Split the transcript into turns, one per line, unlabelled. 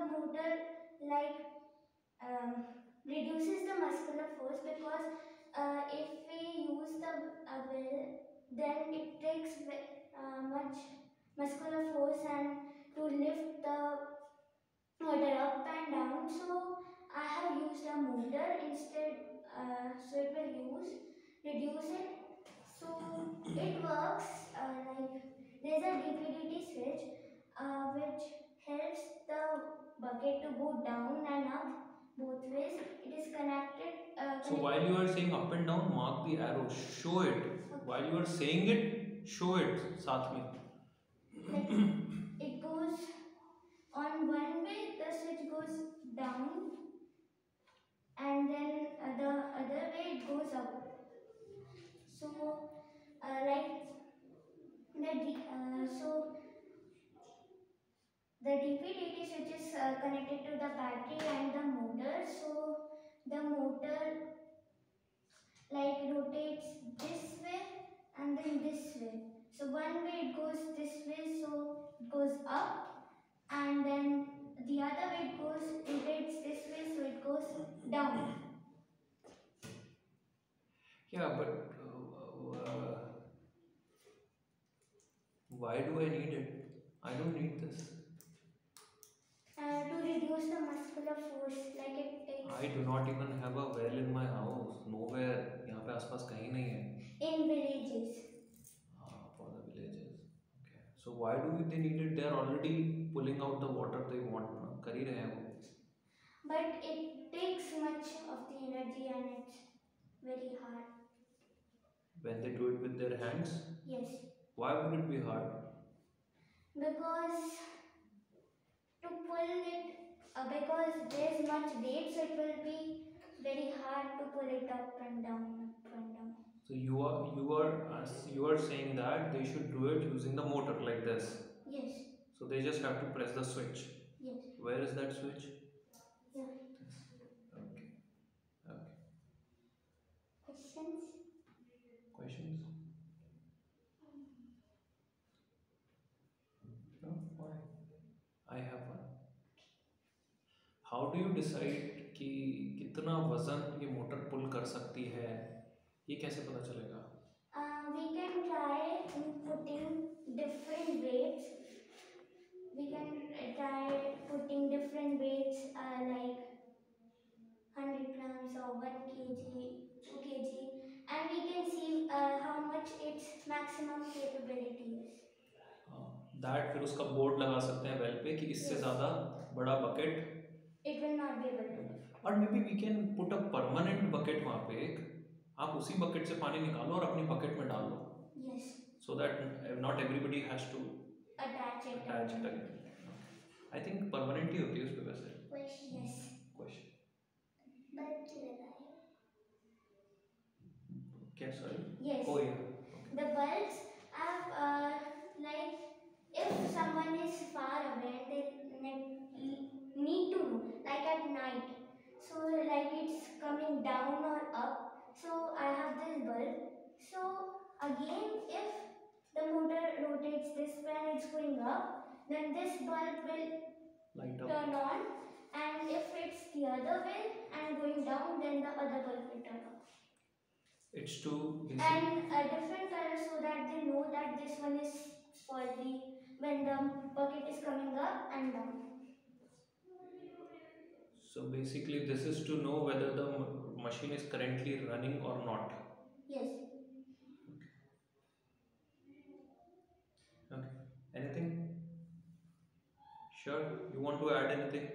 motor like reduces the muscular force because if we use the wheel, then it takes much muscular force and to lift the motor up and down. So I have used a motor instead, so it will reduce it. So it works like there's a DPDT switch which helps the bucket to go down and up both ways. It is connected.
So while you are saying up and down, mark the arrow, show it.
Okay.
While you are saying it, show it साथ में.
Like it goes on one way, the switch goes down, and then the other way it goes up. So like so the DPDT switch is connected to the battery and the motor. So the motor like rotates this way and then this way. So one way it goes this way, so it goes up, and then the other way it goes rotates this way, so it goes down.
Yeah, but why do I need it? I don't need this.
To reduce the muscular force, like it takes.
I do not even have a well in my house. Nowhere. यहाँ पे आसपास कहीं नहीं है.
In villages.
For the villages. Okay. So why do they need it? They are already pulling out the water they want. ना कर ही रहे हैं वो.
But it takes much of the energy and it's very hard.
When they do it with their hands?
Yes.
Why would it be hard?
Because to pull it, because there's much weight, so it will be very hard to pull it up and down, up and down.
So you are saying that they should do it using the motor like this.
Yes.
So they just have to press the switch.
Yes.
Where is that switch?
Yeah.
Okay. Okay.
Questions?
Questions? No? Why? I have one. How do you decide कि कितना वजन ये motor पुल कर सकती है? ये कैसे पता चलेगा?
We can try putting different weights. We can try putting different weights like 100 grams or 1 kg, 2 kg, and we can see how much its maximum capability is.
That फिर उसका बोर्ड लगा सकते हैं वेल पे कि इससे ज़्यादा बड़ा bucket
It will not be able to lift.
और maybe we can put a permanent bucket वहाँ पे एक आप उसी बकेट से पानी निकालो और अपनी बकेट में डाल दो.
Yes.
So that not everybody has to
Attach it.
again. I think permanent ही होती है उस पे वैसे.
Yes.
Question.
But लगाए.
क्या sorry?
Yes.
Oh yeah. Okay.
The bulbs have like if someone is far away, they need to know, like at night. So like it's coming down or up. So I have this bulb. So again, if the motor rotates this way and it's going up, then this bulb will
Light up.
turn on, and if it's the other way and going down, then the other bulb will turn off.
It's too easy.
And a different color so that they know that this one is for the when the bucket is coming up and down.
So basically this is to know whether the machine is currently running or not.
Yes.
Okay. Anything? Sure. You want to add anything?